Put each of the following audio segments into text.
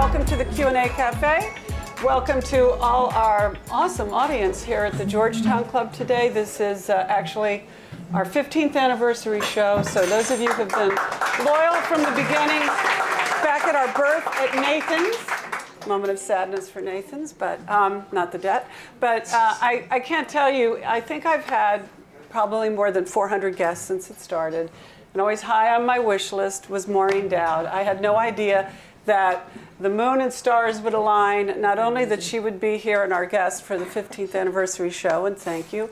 welcome to the Q&A Cafe. Welcome to all our awesome audience here at the Georgetown Club today. This is actually our 15th anniversary show, so those of you who have been loyal from the beginning, back at our birth at Nathan's, moment of sadness for Nathan's, but not the debt. But I can't tell you, I think I've had probably more than 400 guests since it started. And always high on my wish list was Maureen Dowd. I had no idea that the moon and stars would align, not only that she would be here and our guest for the 15th anniversary show, and thank you,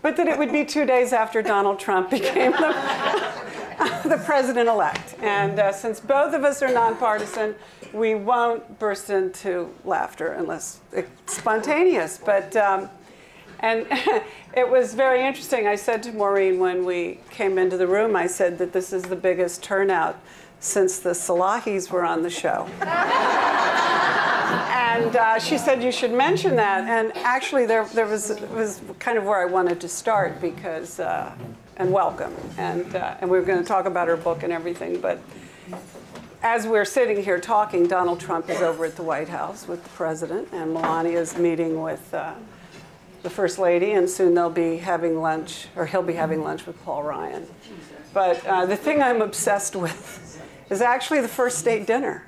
but that it would be 2 days after Donald Trump became the president-elect. And since both of us are nonpartisan, we won't burst into laughter unless it's spontaneous. But and it was very interesting. I said to Maureen when we came into the room, I said that this is the biggest turnout since the Salahis were on the show. And she said you should mention that. And actually, it was kind of where I wanted to start because, and welcome. And we were going to talk about her book and everything. But as we're sitting here talking, Donald Trump is over at the White House with the president, and Melania is meeting with the First Lady, and soon they'll be having lunch, or he'll be having lunch with Paul Ryan. But the thing I'm obsessed with is actually the first state dinner,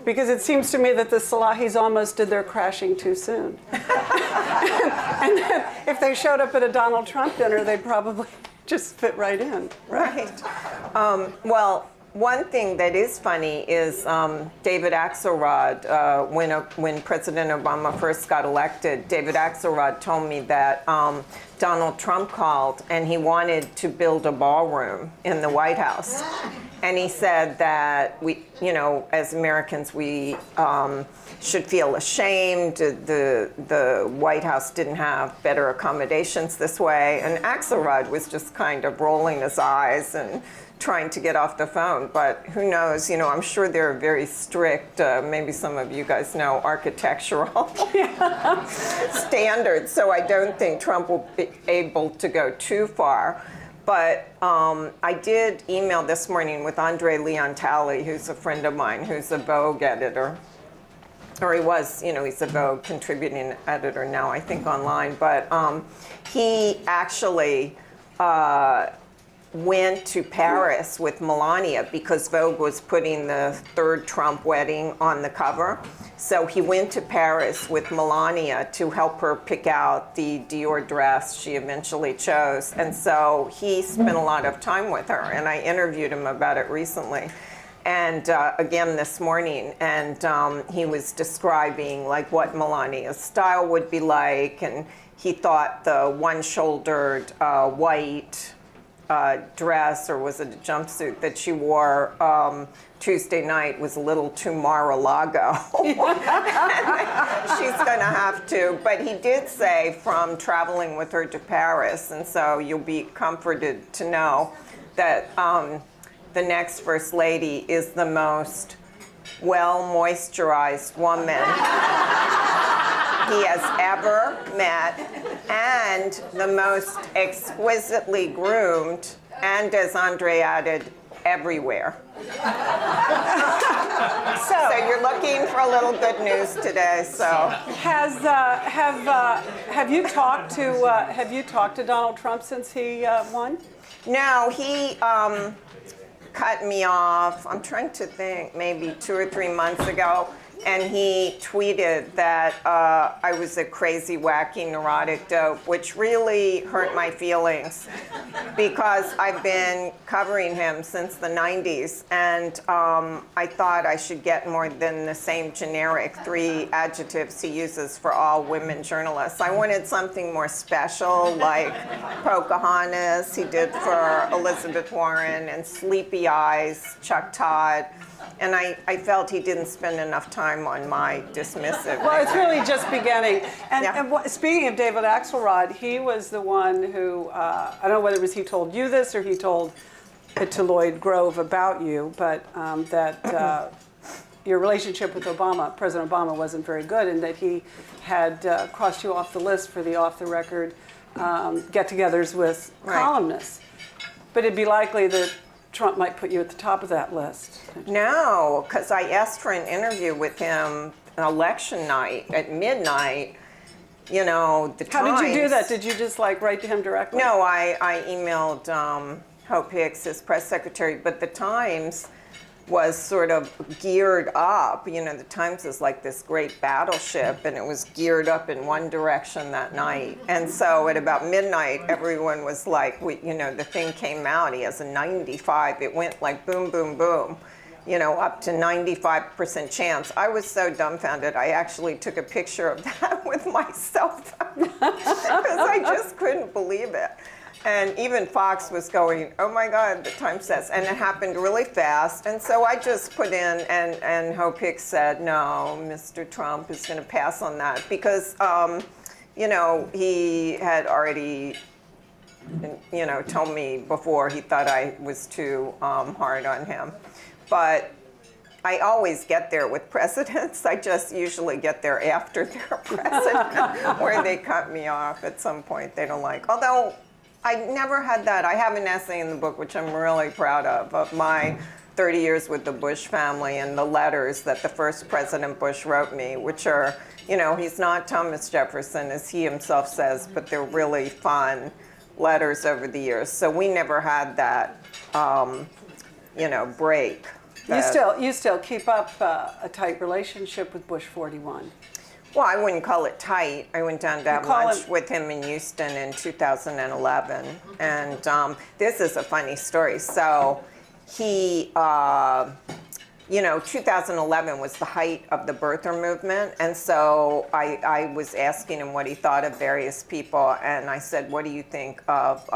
because it seems to me that the Salahis almost did their crashing too soon. And then if they showed up at a Donald Trump dinner, they'd probably just fit right in. Right. Well, one thing that is funny is David Axelrod, when President Obama first got elected, David Axelrod told me that Donald Trump called and he wanted to build a ballroom in the White House. And he said that we, as Americans, we should feel ashamed. The White House didn't have better accommodations this way. And Axelrod was just kind of rolling his eyes and trying to get off the phone, but who knows, I'm sure they're very strict, maybe some of you guys know, architectural standards, so I don't think Trump will be able to go too far. But I did email this morning with Andre Leon Talley, who's a friend of mine, who's a Vogue editor, or he was, he's a Vogue contributing editor now, I think, online, but he actually went to Paris with Melania because Vogue was putting the third Trump wedding on the cover. So he went to Paris with Melania to help her pick out the Dior dress she eventually chose. And so he spent a lot of time with her, and I interviewed him about it recently. And again this morning, and he was describing like what Melania's style would be like, and he thought the one-shouldered white dress, or was it a jumpsuit that she wore Tuesday night, was a little too Mar-a-Lago. She's going to have to. But he did say from traveling with her to Paris, and so you'll be comforted to know that the next First Lady is the most well-moisturized woman he has ever met, and the most exquisitely groomed, and as Andre added, everywhere. So you're looking for a little good news today. So have you talked to Donald Trump since he won? No, he cut me off. I'm trying to think, maybe 2 or 3 months ago. And he tweeted that I was a crazy, wacky, neurotic dope, which really hurt my feelings because I've been covering him since the 90s. And I thought I should get more than the same generic 3 adjectives he uses for all women journalists. I wanted something more special, like Pocahontas, he did for Elizabeth Warren, and Sleepy Eyes, Chuck Todd. And I felt he didn't spend enough time on my dismissive. Well, it's really just beginning. And speaking of David Axelrod, he was the one who, I don't know whether it was he told you this or he told it to Lloyd Grove about you, but that your relationship with Obama, President Obama, wasn't very good, and that he had crossed you off the list for the off-the-record get-togethers with columnists. But it'd be likely that Trump might put you at the top of that list. No, because I asked for an interview with him election night at midnight. You know, the How Times. did you do that? Did you just like write to him directly? No, I emailed Hope Hicks, his press secretary, but the Times was sort of geared up. You know, the Times is like this great battleship, and it was geared up in one direction that night. And so at about midnight, everyone was like, you know, the thing came out. He has a 95. It went like boom, boom, boom. You know, up to 95% chance. I was so dumbfounded, I actually took a picture of that with my cell phone because I just couldn't believe it. And even Fox was going, oh my God, the Times says, and it happened really fast. And so I just put in, and Hope Hicks said, no, Mr. Trump is going to pass on that because, you know, he had already, you know, told me before he thought I was too hard on him. But I always get there with presidents. I just usually get there after they're president, where they cut me off at some point they don't like. Although I never had that. I have an essay in the book, which I'm really proud of my 30 years with the Bush family and the letters that the first President Bush wrote me, which are, you know, he's not Thomas Jefferson, as he himself says, but they're really fun letters over the years. So we never had that, you know, break. You still keep up a tight relationship with Bush 41. Well, I wouldn't call it tight. I went down to have lunch with him in Houston in 2011. And this is a funny story. So he, you know, 2011 was the height of the birther movement. And so I was asking him what he thought of various people. And I said, what do you think of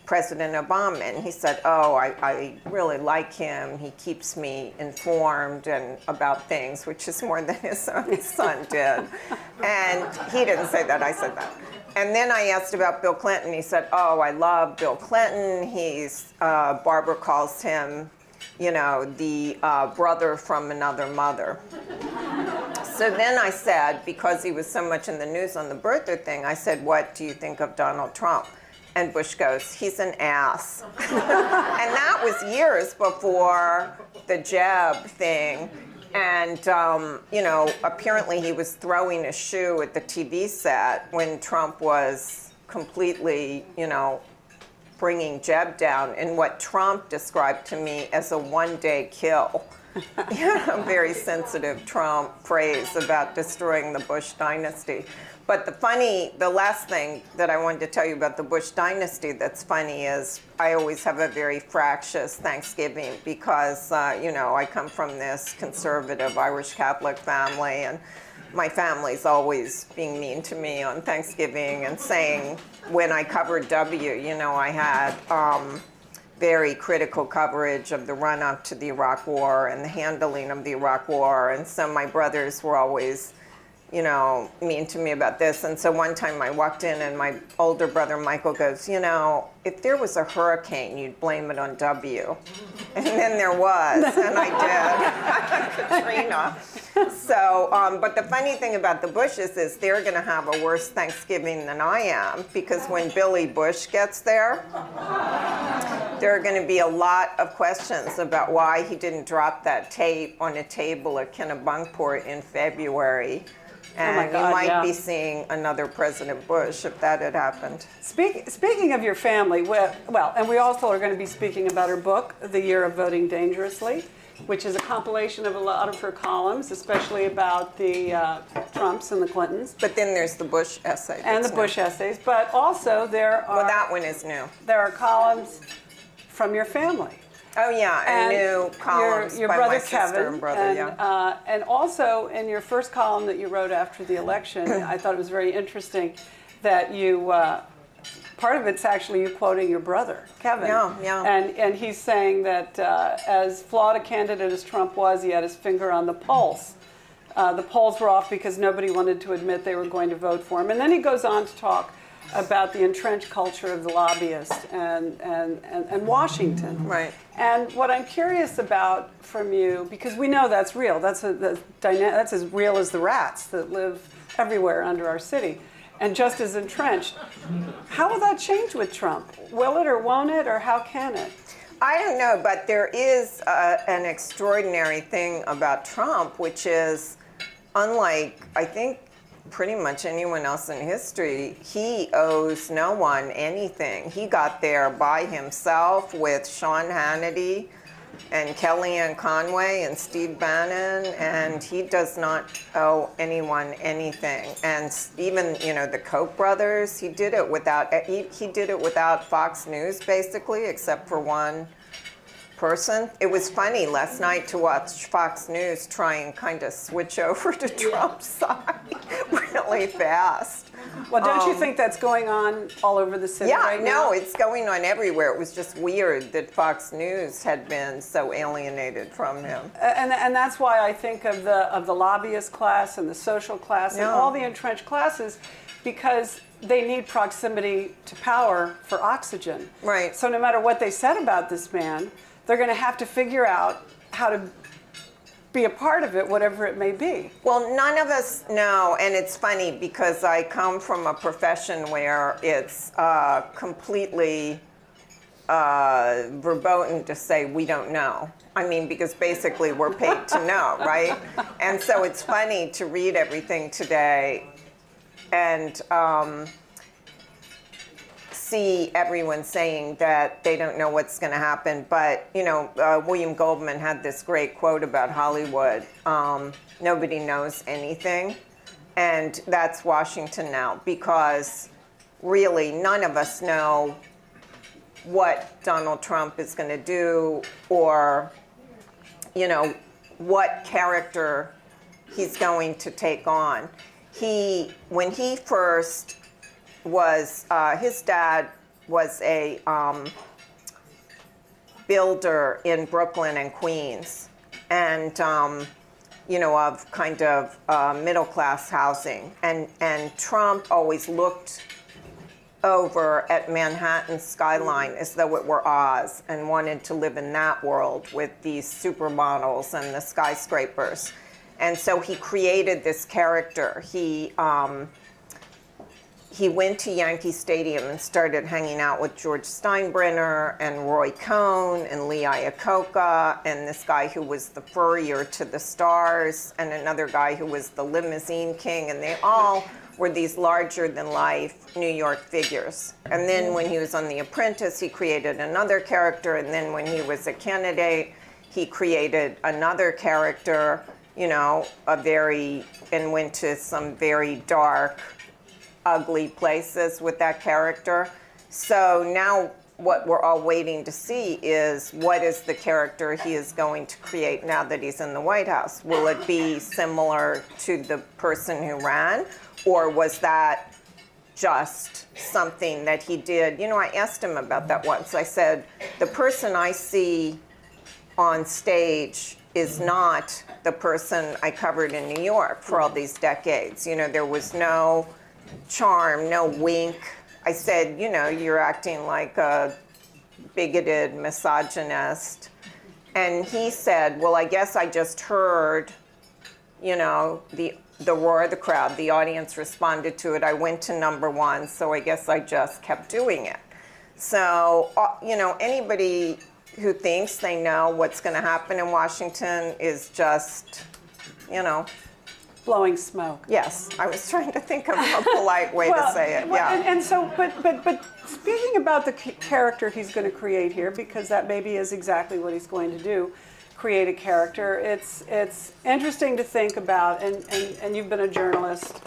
President Obama? And he said, oh, I really like him. He keeps me informed and about things, which is more than his own son did. And he didn't say that, I said that. And then I asked about Bill Clinton. He said, oh, I love Bill Clinton. He's, Barbara calls him, you know, the brother from another mother. So then I said, because he was so much in the news on the birther thing, I said, what do you think of Donald Trump? And Bush goes, he's an ass. And that was years before the Jeb thing. And, you know, apparently he was throwing a shoe at the TV set when Trump was completely, you know, bringing Jeb down in what Trump described to me as a one-day kill. You know, very sensitive Trump phrase about destroying the Bush dynasty. But the last thing that I wanted to tell you about the Bush dynasty that's funny is I always have a very fractious Thanksgiving because, you know, I come from this conservative Irish Catholic family, and my family's always being mean to me on Thanksgiving and saying, when I covered W, you know, I had very critical coverage of the run-up to the Iraq War and the handling of the Iraq War, and so my brothers were always, you know, mean to me about this. And so one time I walked in and my older brother Michael goes, you know, if there was a hurricane, you'd blame it on W. And then there was, and I did. Katrina. So, but the funny thing about the Bushes is they're going to have a worse Thanksgiving than I am, because when Billy Bush gets there are going to be a lot of questions about why he didn't drop that tape on a table at Kennebunkport in February. And you might be seeing another President Bush if that had happened. Speaking of your family, well, and we also are going to be speaking about her book, The Year of Voting Dangerously, which is a compilation of a lot of her columns, especially about the Trumps and the Clintons. But then there's the Bush essay. And the Bush essays. But also there are... Well, that one is new. There are columns from your family. Oh yeah, and new columns your by brother my sister Kevin, and brother, and also in your first column that you wrote after the election, I thought it was very interesting that you, part of it's actually you quoting your brother, Kevin. Yeah. And he's saying that as flawed a candidate as Trump was, he had his finger on the pulse. The polls were off because nobody wanted to admit they were going to vote for him. And then he goes on to talk about the entrenched culture of the lobbyist and Washington. Right. And what I'm curious about from you, because we know that's real, that's as real as the rats that live everywhere under our city, and just as entrenched. How will that change with Trump? Will it or won't it, or how can it? I don't know, but there is an extraordinary thing about Trump, which is, unlike, I think, pretty much anyone else in history, he owes no one anything. He got there by himself with Sean Hannity and Kellyanne Conway and Steve Bannon, and he does not owe anyone anything. And even, you know, the Koch brothers, he did it without Fox News, basically, except for one person. It was funny last night to watch Fox News try and kind of switch over to Trump's side really fast. Well, don't you think that's going on all over the city right now? No, it's going on everywhere. It was just weird that Fox News had been so alienated from him. And that's why I think of the lobbyist class and the social class and all the entrenched classes, because they need proximity to power for oxygen. Right. So no matter what they said about this man, they're going to have to figure out how to be a part of it, whatever it may be. Well, none of us know, and it's funny because I come from a profession where it's completely verboten to say we don't know. I mean, because basically we're paid to know, right? And so it's funny to read everything today and see everyone saying that they don't know what's going to happen. But, you know, William Goldman had this great quote about Hollywood. Nobody knows anything. And that's Washington now, because really none of us know what Donald Trump is going to do, or, you know, what character he's going to take on. When he first was, his dad was a builder in Brooklyn and Queens, and you know, of kind of middle class housing. And Trump always looked over at Manhattan skyline as though it were Oz, and wanted to live in that world with these supermodels and the skyscrapers. And so he created this character. He went to Yankee Stadium and started hanging out with George Steinbrenner and Roy Cohn and Lee Iacocca and this guy who was the furrier to the stars and another guy who was the limousine king, and they all were these larger-than-life New York figures. And then when he was on The Apprentice, he created another character, and then when he was a candidate, he created another character, you know, and went to some very dark, ugly places with that character. So now what we're all waiting to see is, what is the character he is going to create now that he's in the White House? Will it be similar to the person who ran, or was that just something that he did? You know, I asked him about that once. I said, the person I see on stage is not the person I covered in New York for all these decades. You know, there was no charm, no wink. I said, you know, you're acting like a bigoted misogynist. And he said, well, I guess I just heard, you know, the roar of the crowd. The audience responded to it. I went to number one, so I guess I just kept doing it. So, you know, anybody who thinks they know what's going to happen in Washington is just, you know, Blowing smoke. yes. I was trying to think of a polite way to say it. Yeah. And so, but speaking about the character he's going to create here, because that maybe is exactly what he's going to do, create a character. It's interesting to think about, and you've been a journalist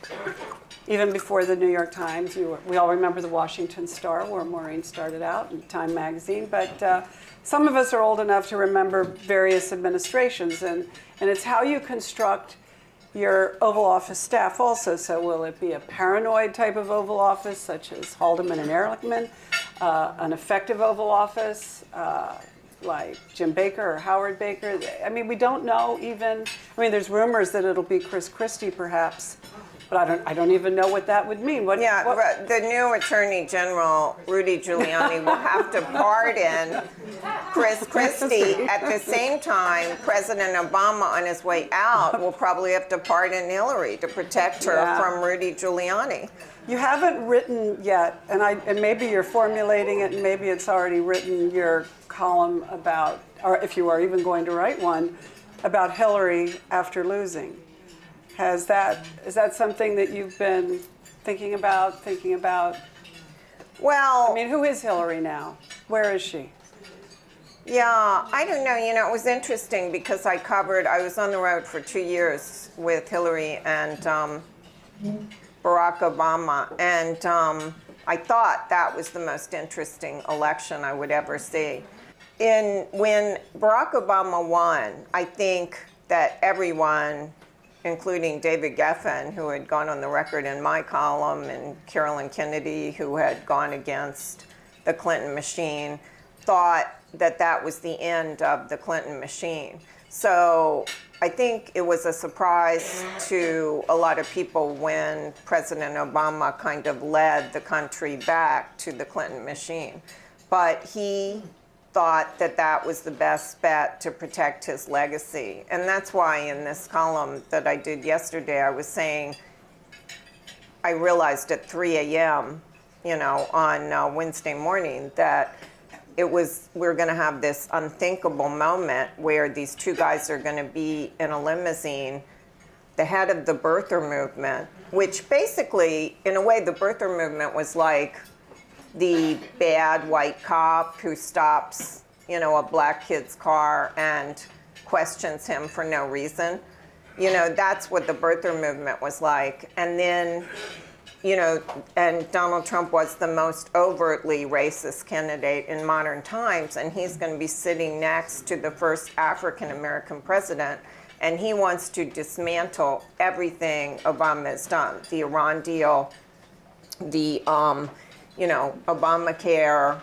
even before the New York Times. We all remember the Washington Star, where Maureen started out, in Time magazine, but some of us are old enough to remember various administrations, and it's how you construct your Oval Office staff also. So will it be a paranoid type of Oval Office, such as Haldeman and Ehrlichman, an effective Oval Office, like Jim Baker or Howard Baker? I mean, we don't know even. I mean, there's rumors that it'll be Chris Christie perhaps But I don't even know what that would mean. What The new Attorney General, Rudy Giuliani, will have to pardon Chris Christie. At the same time, President Obama, on his way out, will probably have to pardon Hillary to protect her from Rudy Giuliani. You haven't written yet, and maybe you're formulating it, and maybe it's already written your column about, or if you are even going to write one, about Hillary after losing. Is that something that you've been thinking about? Well, I mean, who is Hillary now? Where is she? Yeah, I don't know. It was interesting because I was on the road for 2 years with Hillary and Barack Obama, and I thought that was the most interesting election I would ever see. When Barack Obama won, I think that everyone, including David Geffen, who had gone on the record in my column, and Carolyn Kennedy, who had gone against the Clinton machine, thought that that was the end of the Clinton machine. So I think it was a surprise to a lot of people when President Obama kind of led the country back to the Clinton machine. But he thought that that was the best bet to protect his legacy. And that's why in this column that I did yesterday, I was saying, I realized at 3 a.m., on Wednesday morning, that we're going to have this unthinkable moment where these two guys are going to be in a limousine, the head of the birther movement, which basically, in a way, the birther movement was like the bad white cop who stops, a black kid's car and questions him for no reason. That's what the birther movement was like. And then, and Donald Trump was the most overtly racist candidate in modern times, and he's going to be sitting next to the first African-American president, and he wants to dismantle everything Obama has done, the Iran deal, the Obamacare.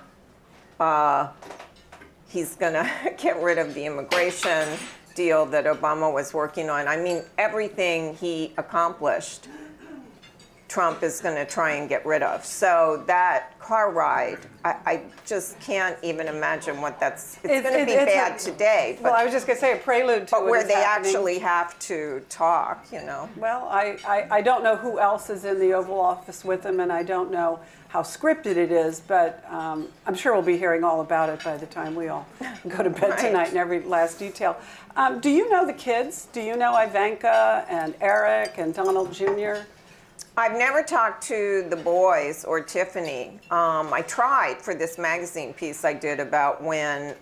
He's going to get rid of the immigration deal that Obama was working on. I mean, everything he accomplished, Trump is going to try and get rid of. So that car ride, I just can't even imagine what it's going to be bad today. Well, I was just going to say a prelude to but where they happening. Actually have to talk, Well, I don't know who else is in the Oval Office with him, and I don't know how scripted it is, but I'm sure we'll be hearing all about it by the time we all go to bed tonight in every last detail. Do you know the kids? Do you know Ivanka and Eric and Donald Jr.? I've never talked to the boys or Tiffany. I tried for this magazine piece I did about when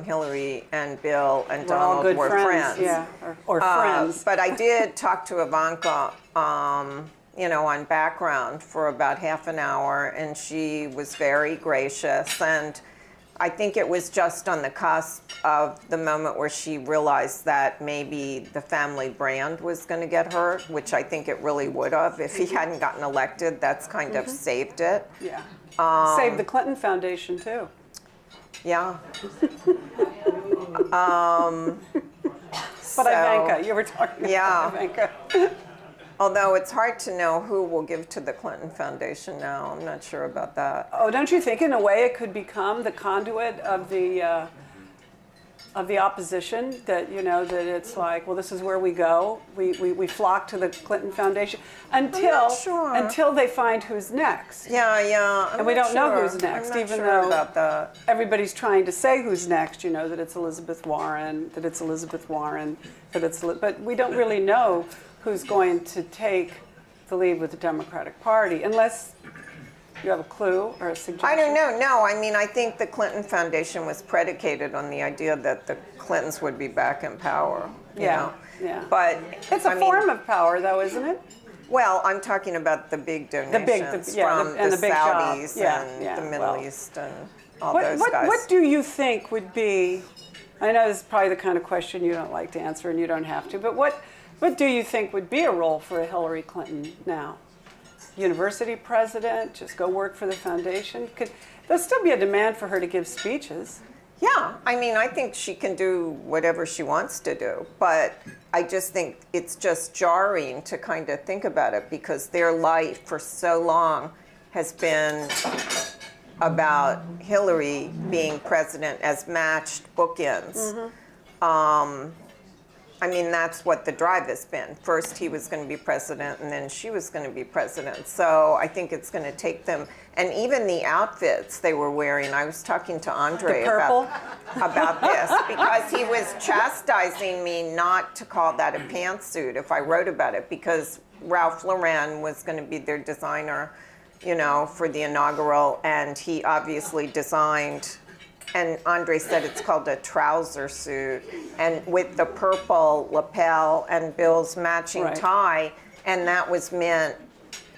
Hillary and Bill and Donald were friends. Yeah, or friends. But I did talk to Ivanka, on background for about half an hour, and she was very gracious. And I think it was just on the cusp of the moment where she realized that maybe the family brand was going to get hurt, which I think it really would have. If he hadn't gotten elected, that's kind of saved it. Yeah. Saved the Clinton Foundation, too. Yeah. But Ivanka, you were talking about Ivanka. Although it's hard to know who will give to the Clinton Foundation now. I'm not sure about that. Oh, don't you think in a way it could become the conduit of the opposition, that, that it's like, well, this is where we go. We flock to the Clinton Foundation until they find who's next. Yeah. And we don't know who's next, even though everybody's trying to say who's next, that it's Elizabeth Warren, but we don't really know who's going to take the lead with the Democratic Party, unless you have a clue or a suggestion. I don't know. No, I mean, I think the Clinton Foundation was predicated on the idea that the Clintons would be back in power. You know? But it's a form of power, though, isn't it? Well, I'm talking about the big donations from the Saudis and the Middle East and all those guys. What do you think would be, I know this is probably the kind of question you don't like to answer and you don't have to, but what do you think would be a role for a Hillary Clinton now? University president, just go work for the foundation? There'll still be a demand for her to give speeches. Yeah, I mean, I think she can do whatever she wants to do, but I just think it's just jarring to kind of think about it because their life for so long has been about Hillary being president as matched bookends. I mean, that's what the drive has been. First he was going to be president, and then she was going to be president. So I think it's going to take them, and even the outfits they were wearing. I was talking to Andre about this because he was chastising me not to call that a pantsuit if I wrote about it, because Ralph Lauren was going to be their designer, you know, for the inaugural, and he obviously designed. And Andre said it's called a trouser suit, and with the purple lapel and Bill's matching tie, and that was meant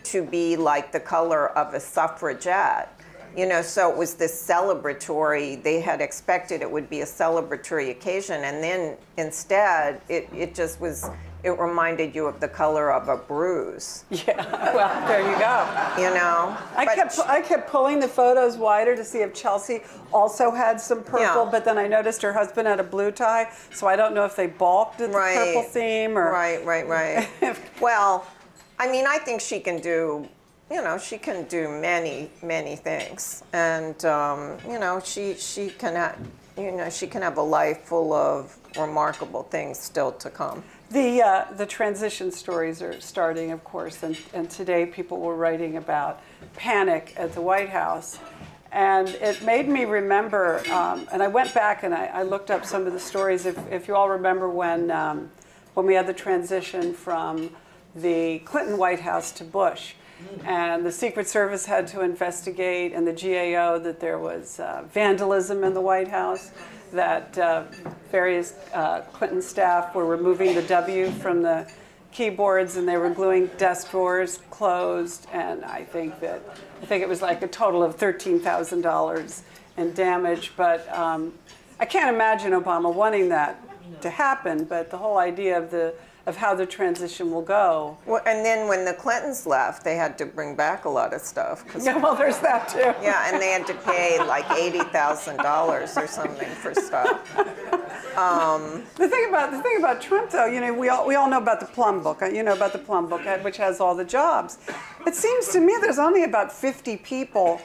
to be like the color of a suffragette. You know, so it was this celebratory, they had expected it would be a celebratory occasion, and then instead it just was, it reminded you of the color of a bruise. Yeah, well, there you go. You know? I kept pulling the photos wider to see if Chelsea also had some purple, but then I noticed her husband had a blue tie, so I don't know if they balked at the purple theme or... Right. Well, I mean, I think she can do, you know, she can do many, many things. And, you know, she can have a life full of remarkable things still to come. The transition stories are starting, of course, and today people were writing about panic at the White House. And it made me remember, and I went back and I looked up some of the stories. If you all remember when we had the transition from the Clinton White House to Bush, and the Secret Service had to investigate, and the GAO, that there was vandalism in the White House, that various Clinton staff were removing the W from the keyboards, and they were gluing desk drawers closed, and I think it was like a total of $13,000 in damage. But I can't imagine Obama wanting that to happen, but the whole idea of how the transition will go. Well, and then when the Clintons left, they had to bring back a lot of stuff. Yeah, well, there's that too. Yeah, and they had to pay like $80,000 or something for stuff. The thing about Trump, though, you know, we all know about the Plum Book. You know about the Plum Book, which has all the jobs. It seems to me there's only about 50 people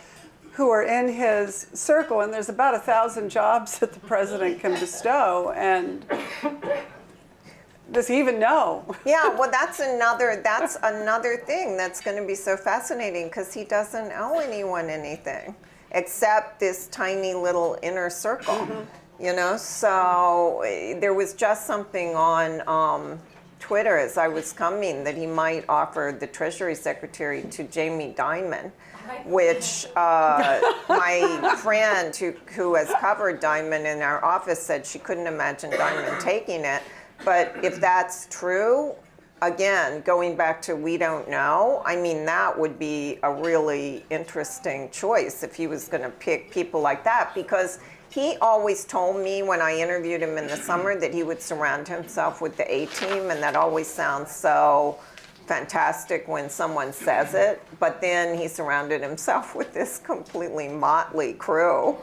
who are in his circle, and there's about 1,000 jobs that the president can bestow. And does he even know? Yeah, well, that's another thing that's going to be so fascinating, because he doesn't owe anyone anything except this tiny little inner circle, you know? So there was just something on Twitter as I was coming that he might offer the Treasury Secretary to Jamie Dimon, which my friend who has covered Dimon in our office said she couldn't imagine Dimon taking it. But if that's true, again, going back to we don't know, I mean, that would be a really interesting choice if he was going to pick people like that, because he always told me when I interviewed him in the summer that he would surround himself with the A-team, and that always sounds so fantastic when someone says it, but then he surrounded himself with this completely motley crew.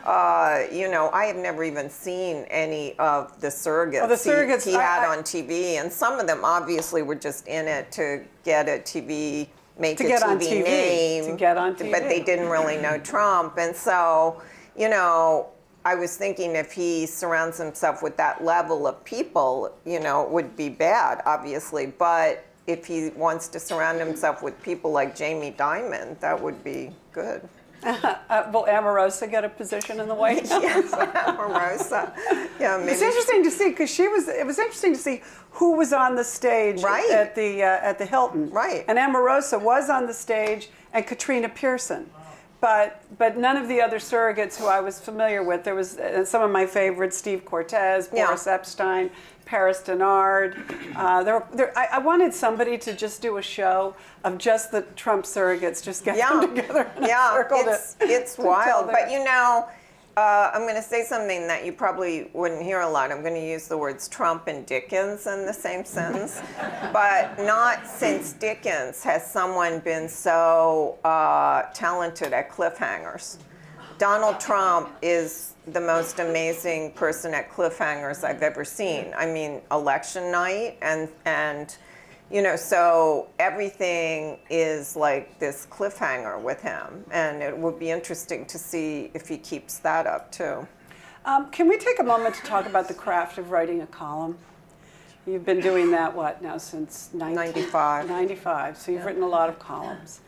You know, I have never even seen any of the surrogates, he had on TV, and some of them obviously were just in it to get a TV, make a TV name, to get on TV. But they didn't really know Trump. And so, you know, I was thinking if he surrounds himself with that level of people, you know, it would be bad, obviously. But if he wants to surround himself with people like Jamie Dimon, that would be good. Will Omarosa get a position in the White House? Yes, Omarosa. Yeah, maybe. It's interesting to see, because it was interesting to see who was on the stage at the Hilton. Right. And Omarosa was on the stage, and Katrina Pearson. But none of the other surrogates who I was familiar with. There was some of my favorites: Steve Cortez, Boris Epstein, Paris Denard. I wanted somebody to just do a show of just the Trump surrogates, just get them together in a circle. It's wild. But you know, I'm going to say something that you probably wouldn't hear a lot. I'm going to use the words Trump and Dickens in the same sentence. But not since Dickens has someone been so talented at cliffhangers. Donald Trump is the most amazing person at cliffhangers I've ever seen. I mean, election night and you know, so everything is like this cliffhanger with him, and it would be interesting to see if he keeps that up too. Can we take a moment to talk about the craft of writing a column? You've been doing that, what, now since 95. 95, so you've written a lot of columns.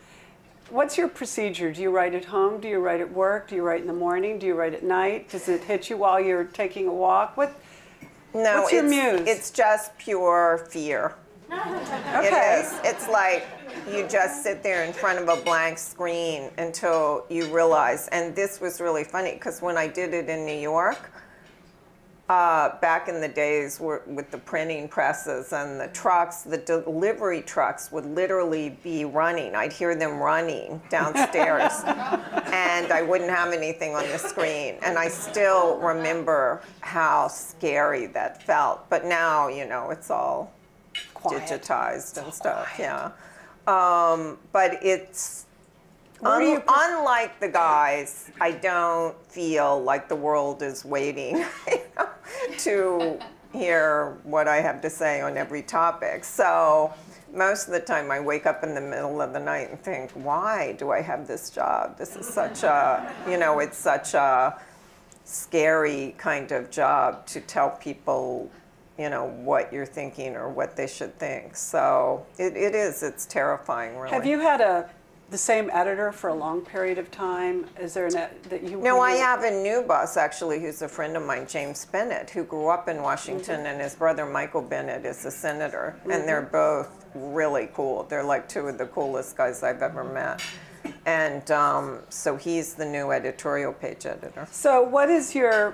What's your procedure? Do you write at home? Do you write at work? Do you write in the morning? Do you write at night? Does it hit you while you're taking a walk? What's your muse? It's just pure fear. Okay. It is. It's like you just sit there in front of a blank screen until you realize. And this was really funny because when I did it in New York, back in the days with the printing presses and the trucks, the delivery trucks would literally be running. I'd hear them running downstairs and I wouldn't have anything on the screen. And I still remember how scary that felt. But now, you know, it's all digitized and stuff, yeah. But it's, unlike the guys, I don't feel like the world is waiting to hear what I have to say on every topic. So most of the time I wake up in the middle of the night and think, why do I have this job? This is such a, you know, it's such a scary kind of job to tell people, you know, what you're thinking or what they should think. So it's terrifying, really. Have you had the same editor for a long period of time? Is there that you? No, I have a new boss, actually, who's a friend of mine, James Bennett, who grew up in Washington, and his brother, Michael Bennett, is a senator. And they're both really cool. They're like two of the coolest guys I've ever met. And so he's the new editorial page editor. So what is your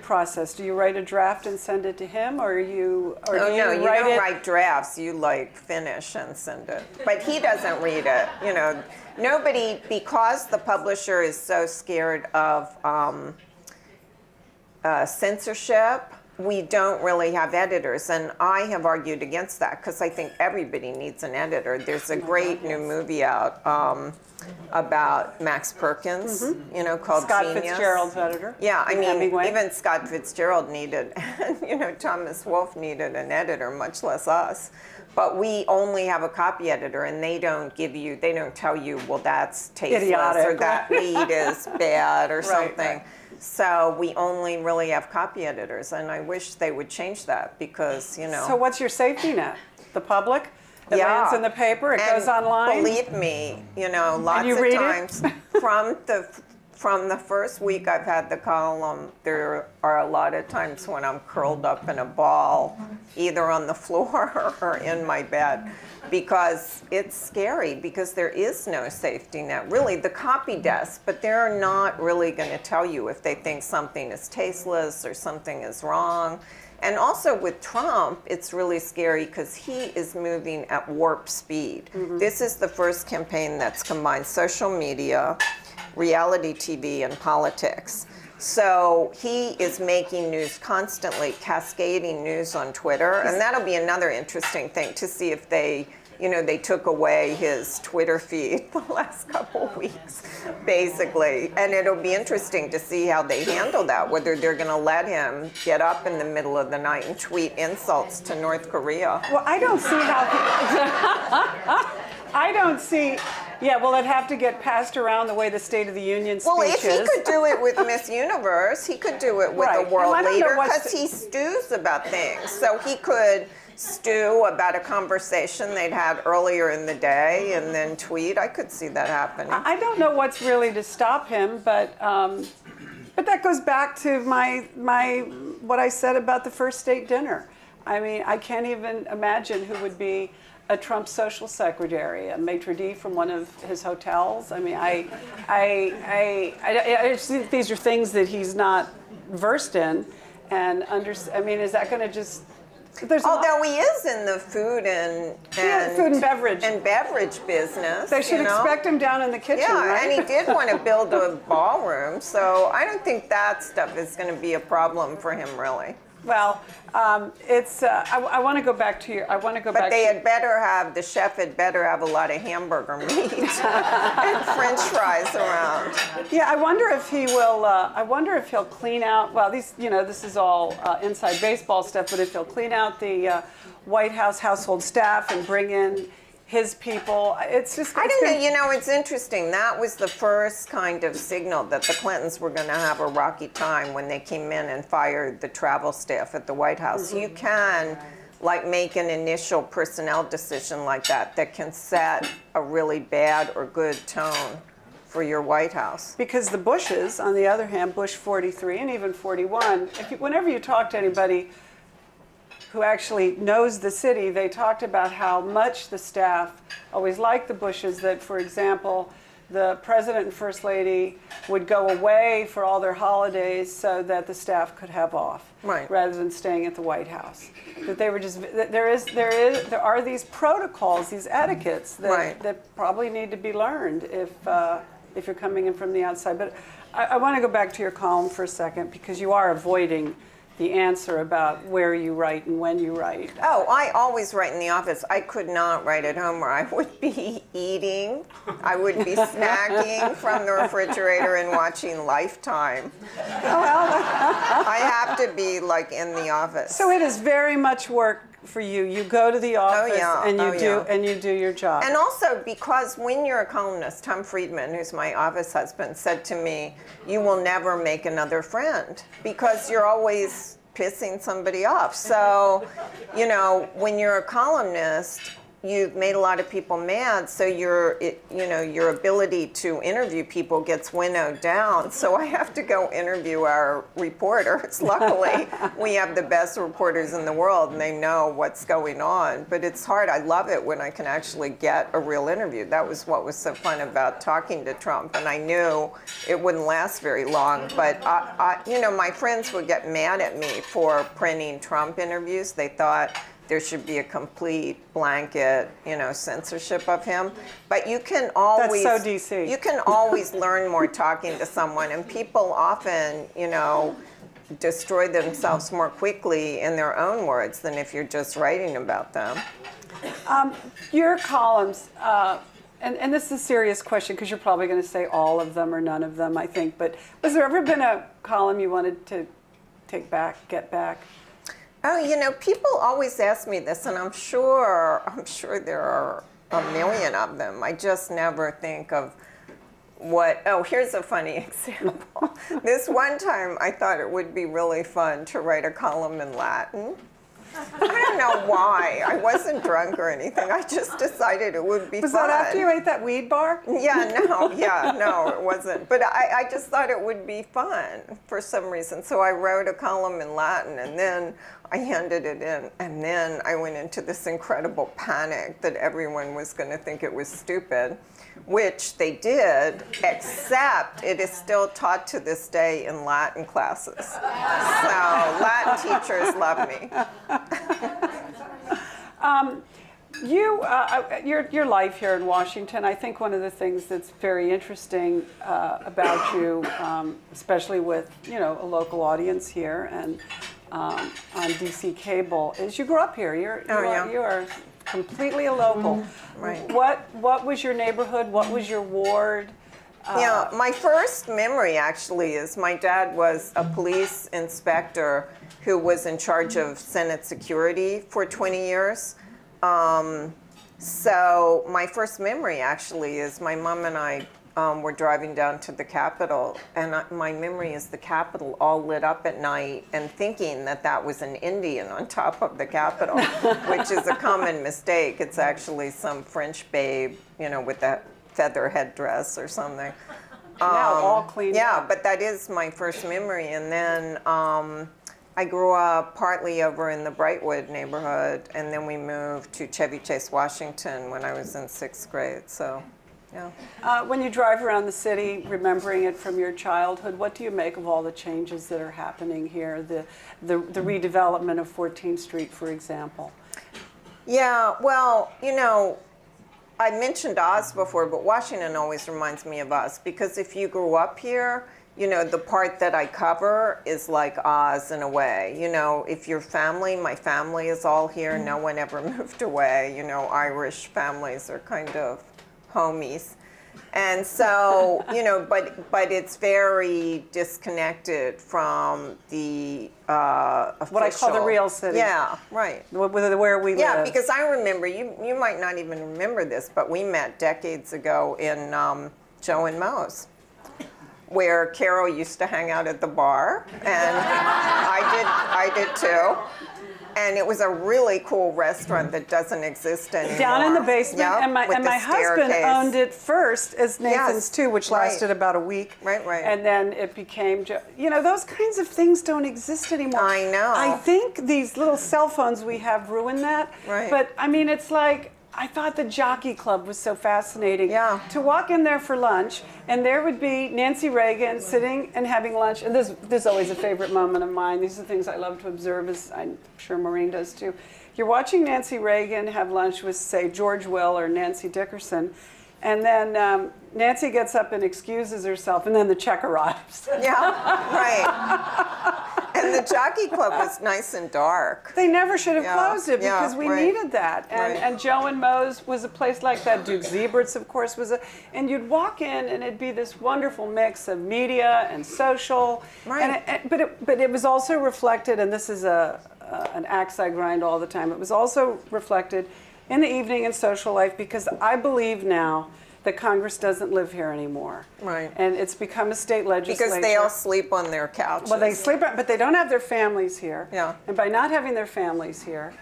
process? Do you write a draft and send it to him, or you don't write drafts. You like finish and send it. But he doesn't read it. You know, nobody, because the publisher is so scared of censorship. We don't really have editors, and I have argued against that because I think everybody needs an editor. There's a great new movie out about Max Perkins, you know, called Scott Genius. Fitzgerald's editor. Yeah, I mean, Hemingway. even Scott Fitzgerald needed, you know, Thomas Wolfe needed an editor, much less us. But we only have a copy editor, and they don't tell you, well, that's tasteless, idiotic, or that lead is bad, or something. Right. So we only really have copy editors, and I wish they would change that because, you know. So what's your safety net? The public? It lands in the paper, it goes online? Believe me, you know, lots of times from the first week I've had the column, there are a lot of times when I'm curled up in a ball, either on the floor or in my bed, because it's scary, because there is no safety net. Really, the copy desk, but they're not really going to tell you if they think something is tasteless or something is wrong. And also with Trump, it's really scary because he is moving at warp speed. This is the first campaign that's combined social media, reality TV, and politics. So he is making news constantly, cascading news on Twitter, and that'll be another interesting thing to see if they took away his Twitter feed the last couple of weeks, basically. And it'll be interesting to see how they handle that, whether they're going to let him get up in the middle of the night and tweet insults to North Korea. Well, I don't see how I don't see. Yeah, well, it'd have to get passed around the way the State of the Union speech is. Well, if he could do it with Miss Universe, he could do it with a world leader, because he stews about things. So he could stew about a conversation they'd had earlier in the day and then tweet. I could see that happening. I don't know what's really to stop him, but that goes back to what I said about the first state dinner. I mean, I can't even imagine who would be a Trump social secretary, a maitre d' from one of his hotels. I mean, I just think these are things that he's not versed in, and I mean, is that going to just? Although he is in the food and beverage business. They should expect him down in the kitchen, right? And he did want to build a ballroom, so I don't think that stuff is going to be a problem for him, really. Well, it's. I want to go back to your. I want to go But back. they had better have, the chef had better have a lot of hamburger meat and French fries around. Yeah, I wonder if he will. I wonder if he'll clean out. Well, these, this is all inside baseball stuff. But if he'll clean out the White House household staff and bring in his people, it's just. I don't know. It's interesting. That was the first kind of signal that the Clintons were going to have a rocky time when they came in and fired the travel staff at the White House. You can, make an initial personnel decision like that can set a really bad or good tone for your White House. Because the Bushes, on the other hand, Bush 43 and even 41, whenever you talk to anybody who actually knows the city, they talked about how much the staff always liked the Bushes, that, for example, the president and first lady would go away for all their holidays so that the staff could have off, right, rather than staying at the White House. That they were just, there are these protocols, these etiquettes that probably need to be learned if you're coming in from the outside. But I want to go back to your column for a second, because you are avoiding the answer about where you write and when you write. Oh, I always write in the office. I could not write at home, or I would be eating. I would be snacking from the refrigerator and watching Lifetime. I have to be in the office. So it is very much work for you. You go to the office and you do your job. And also because when you're a columnist, Tom Friedman, who's my office husband, said to me, "You will never make another friend because you're always pissing somebody off." So, when you're a columnist, you've made a lot of people mad, so your ability to interview people gets winnowed down. So I have to go interview our reporters. Luckily, we have the best reporters in the world, and they know what's going on. But it's hard. I love it when I can actually get a real interview. That was what was so fun about talking to Trump, and I knew it wouldn't last very long. But my friends would get mad at me for printing Trump interviews. They thought there should be a complete blanket, censorship of him. But you can always— That's so DC. You can always learn more talking to someone, and people often, destroy themselves more quickly in their own words than if you're just writing about them. Your columns, and this is a serious question because you're probably going to say all of them or none of them, I think, but has there ever been a column you wanted to get back? Oh, people always ask me this, and I'm sure there are a million of them. I just never think of what. Oh, here's a funny example. This one time, I thought it would be really fun to write a column in Latin. I don't know why. I wasn't drunk or anything. I just decided it would be fun. Was that after you ate that weed bar? No, it wasn't. But I just thought it would be fun for some reason. So I wrote a column in Latin, and then I handed it in. And then I went into this incredible panic that everyone was going to think it was stupid, which they did, except it is still taught to this day in Latin classes. So Latin teachers love me. Your life here in Washington, I think one of the things that's very interesting about you, especially with a local audience here and on DC cable, is you grew up here. You are completely a local. Right. What was your neighborhood? What was your ward? My first memory actually is my dad was a police inspector who was in charge of Senate security for 20 years. So my first memory actually is my mom and I were driving down to the Capitol, and my memory is the Capitol all lit up at night, and thinking that was an Indian on top of the Capitol, which is a common mistake. It's actually some French babe, with a feather headdress or something. Now all cleaned up. Yeah, but that is my first memory. And then I grew up partly over in the Brightwood neighborhood, and then we moved to Chevy Chase, Washington when I was in 6th grade. So, yeah. When you drive around the city, remembering it from your childhood, what do you make of all the changes that are happening here? The redevelopment of 14th Street, for example. Yeah, well, I mentioned Oz before, but Washington always reminds me of Oz, because if you grew up here, you know, the part that I cover is like Oz in a way. You know, if your family, my family is all here, no one ever moved away. You know, Irish families are kind of homies. And so, you know, but it's very disconnected from the official. What I call the real city. Yeah, right. Where we live. Yeah, because I remember, you might not even remember this, but we met decades ago in Joe and Moe's, where Carol used to hang out at the bar, and I did too. And it was a really cool restaurant that doesn't exist anymore. Down in the basement, Yep, and my husband staircase. owned it first as Nathan's Yes, too, which lasted about a week. Right. And then it became, you know, those kinds of things don't exist anymore. I know. I think these little cell phones we have ruin that. Right. But I mean, it's like, I thought the Jockey Club was so fascinating. Yeah. To walk in there for lunch, and there would be Nancy Reagan sitting and having lunch. And this is always a favorite moment of mine. These are things I love to observe, as I'm sure Maureen does too. You're watching Nancy Reagan have lunch with, say, George Will or Nancy Dickerson, and then Nancy gets up and excuses herself, and then the check arrives. Yeah, right. And the Jockey Club was nice and dark. They never should have closed it because we right. needed that. And Joe and Moe's was a place like that. Duke's Zebert's, of course, was and you'd walk in and it'd be this wonderful mix of media and social. Right. But it was also reflected, and this is an axe I grind all the time, it was also reflected in the evening in social life, because I believe now that Congress doesn't live here anymore. Right. And it's become a state legislature. Because they all sleep on their couches. Well, they sleep, but they don't have their families here. Yeah. And by not having their families here,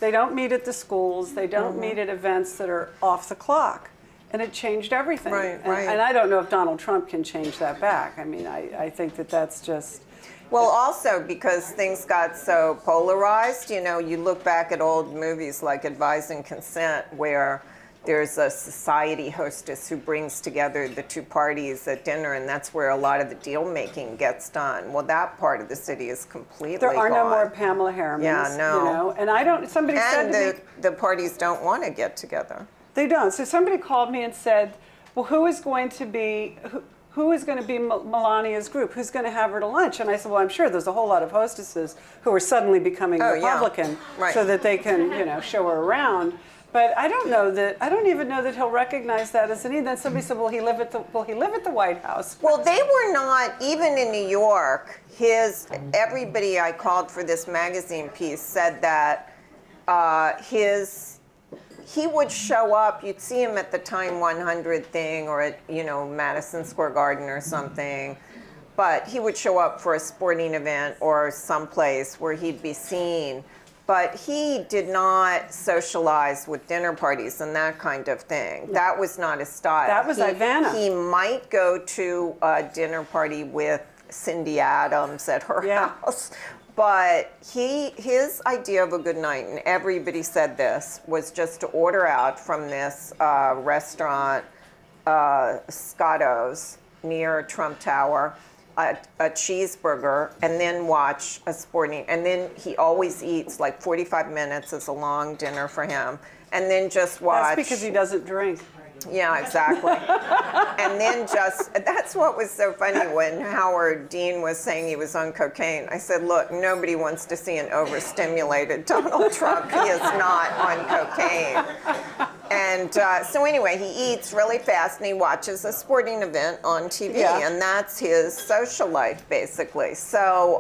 they don't meet at the schools, they don't meet at events that are off the clock. And it changed everything. Right, and I don't know if Donald Trump can change that back. I mean, I think that that's just... Well, also because things got so polarized, you know, you look back at old movies like Advise and Consent, where there's a society hostess who brings together the two parties at dinner, and that's where a lot of the deal making gets done. Well, that part of the city is completely There are gone. no more Pamela Harrimans. Yeah, no. You know, and I don't, somebody said to me... the parties don't want to get together. They don't. So somebody called me and said, well, who is going to be Melania's group? Who's going to have her to lunch? And I said, well, I'm sure there's a whole lot of hostesses who are suddenly becoming Republican so that they can, you know, show her around. But I don't know that. I don't even know that he'll recognize that as a need. Then somebody said, "Will he live at the White House?" Well, they were not even in New York. Everybody I called for this magazine piece said that he would show up. You'd see him at the Time 100 thing or at Madison Square Garden or something. But he would show up for a sporting event or someplace where he'd be seen. But he did not socialize with dinner parties and that kind of thing. That was not his style. That was Ivana. He might go to a dinner party with Cindy Adams at her house. But his idea of a good night, and everybody said this, was just to order out from this restaurant, Scotto's, near Trump Tower, a cheeseburger, and then watch a sporting, and then he always eats, like 45 minutes is a long dinner for him, and then just watch. That's because he doesn't drink. Yeah, exactly. And then that's what was so funny when Howard Dean was saying he was on cocaine. I said, look, nobody wants to see an overstimulated Donald Trump. He is not on cocaine. And so anyway, he eats really fast and he watches a sporting event on TV. Yeah. And that's his social life, basically. So,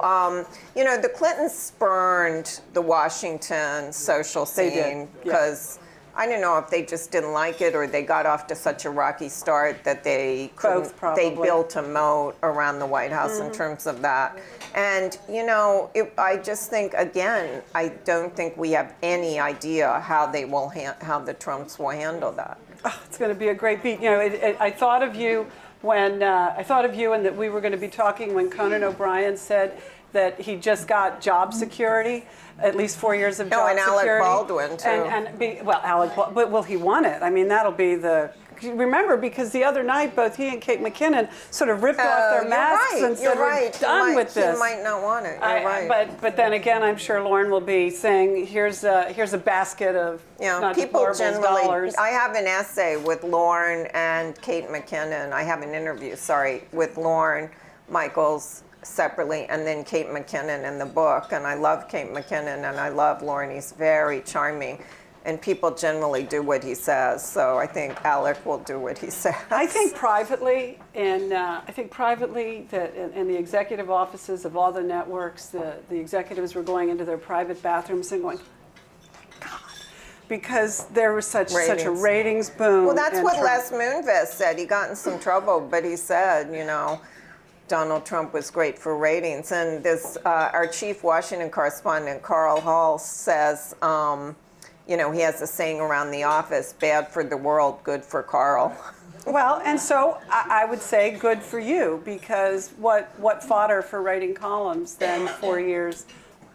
the Clintons spurned the Washington social scene because I don't know if they just didn't like it or they got off to such a rocky start that they couldn't. Both, probably. They built a moat around the White House in terms of that. And I just think, again, I don't think we have any idea how the Trumps will handle that. Oh, it's going to be a great beat. I thought of you and that we were going to be talking when Conan O'Brien said that he just got job security, at least 4 years of job and security. Alec Baldwin, too. But will he want it? I mean, that'll be remember, because the other night, both he and Kate McKinnon sort of ripped off their masks and said, we're done with this. He might not want it, you're right. But then again, I'm sure Lauren will be saying, here's a basket of not people generally, dollars. I have an essay with Lauren and Kate McKinnon. I have an interview, with Lauren, Michaels separately, and then Kate McKinnon in the book. And I love Kate McKinnon, and I love Lauren. He's very charming. And people generally do what he says, so I think Alec will do what he says. I think privately, that in the executive offices of all the networks, the executives were going into their private bathrooms and going, God, because there was such a ratings boom. Well, that's what Les Moonves said. He got in some trouble, but he said, Donald Trump was great for ratings. And this, our chief Washington correspondent, Carl Hall, says, he has a saying around the office, bad for the world, good for Carl. Well, and so I would say good for you, because what fodder for writing columns than 4 years,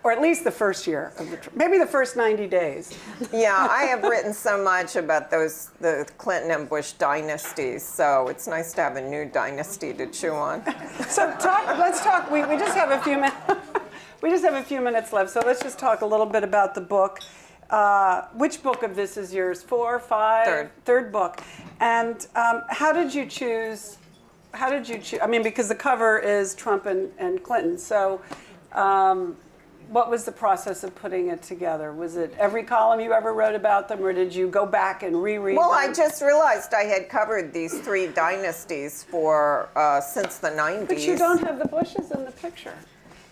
or at least the first year, maybe the first 90 days. Yeah, I have written so much about the Clinton and Bush dynasties, so it's nice to have a new dynasty to chew on. So let's talk, we just have a few minutes, we just have a few minutes left, so let's just talk a little bit about the book. Which book of this is yours? 4, 5? Third book. And how did you choose? I mean, because the cover is Trump and Clinton. So what was the process of putting it together? Was it every column you ever wrote about them, or did you go back and reread them? Well, I just realized I had covered these 3 dynasties for since the 90s. But you don't have the Bushes in the picture.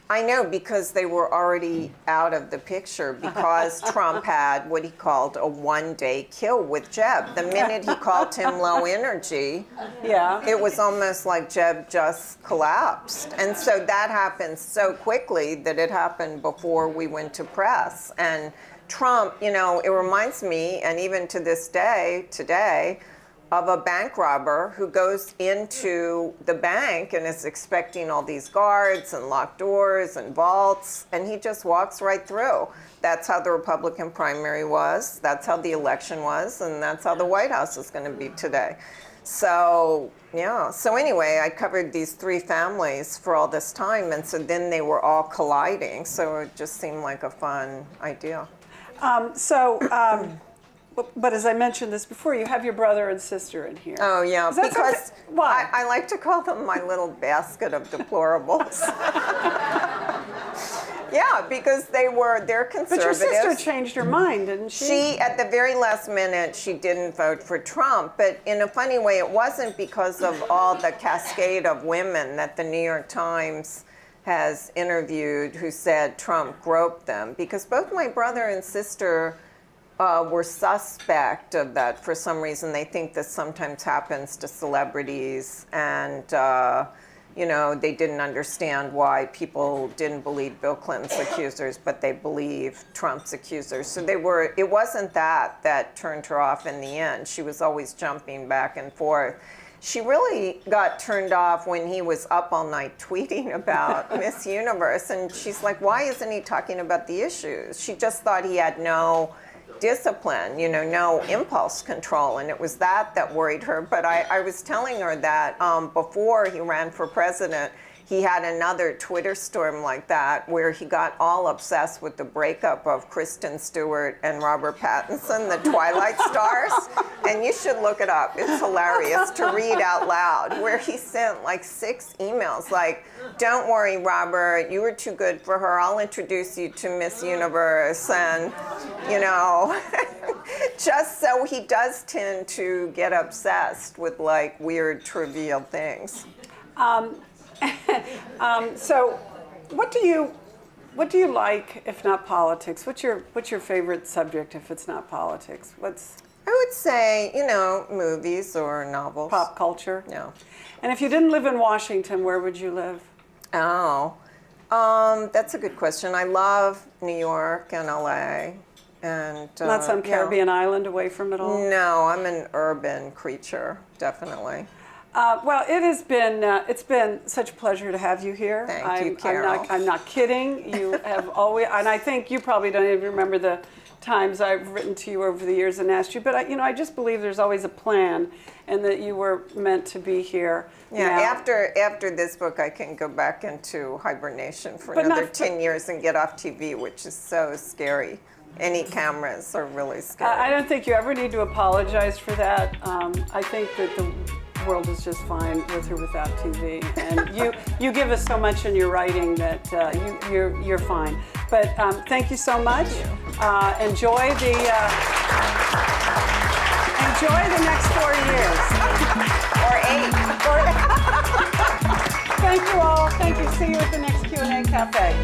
I know, because they were already out of the picture, because Trump had what he called a one-day kill with Jeb. The minute he called him low energy, it was almost like Jeb just collapsed. And so that happened so quickly that it happened before we went to press. And Trump, it reminds me, and even to this day, today, of a bank robber who goes into the bank and is expecting all these guards and locked doors and vaults, and he just walks right through. That's how the Republican primary was, that's how the election was, and that's how the White House is going to be today. So, yeah. So anyway, I covered these 3 families for all this time, and so then they were all colliding, so it just seemed like a fun idea. But as I mentioned this before, you have your brother and sister in here. Oh, yeah, because why? I like to call them my little basket of deplorables. Yeah, because they're conservatives. But your sister changed her mind, didn't she? She, at the very last minute, she didn't vote for Trump. But in a funny way, it wasn't because of all the cascade of women that the New York Times has interviewed who said Trump groped them. Because both my brother and sister were suspect of that for some reason. They think this sometimes happens to celebrities, and they didn't understand why people didn't believe Bill Clinton's accusers, but they believe Trump's accusers. So it wasn't that turned her off in the end. She was always jumping back and forth. She really got turned off when he was up all night tweeting about Miss Universe, and she's like, why isn't he talking about the issues? She just thought he had no discipline, no impulse control, and it was that worried her. But I was telling her that before he ran for president, he had another Twitter storm like that where he got all obsessed with the breakup of Kristen Stewart and Robert Pattinson, the Twilight stars. And you should look it up. It's hilarious to read out loud, where he sent like 6 emails like, don't worry, Robert, you were too good for her. I'll introduce you to Miss Universe. And, just so he does tend to get obsessed with like weird, trivial things. So, what do you like if not politics? What's your favorite subject if it's not politics? I would say, movies or novels. Pop culture? Yeah. And if you didn't live in Washington, where would you live? Oh, that's a good question. I love New York and LA. And not some Caribbean island away from it all? No, I'm an urban creature, definitely. Well, it's been such a pleasure to have you here. Thank you, Carol. I'm not kidding. You have always, and I think you probably don't even remember the times I've written to you over the years and asked you, but I just believe there's always a plan, and that you were meant to be here. Yeah, now. after this book, I can go back into hibernation for another 10 years and get off TV, which is so scary. Any cameras are really scary. I don't think you ever need to apologize for that. I think that the world is just fine with or without TV. And you give us so much in your writing that you're fine. But thank you so much. Enjoy the next 4 years. Or 8. Thank you all. Thank you. See you at the next Q&A Cafe.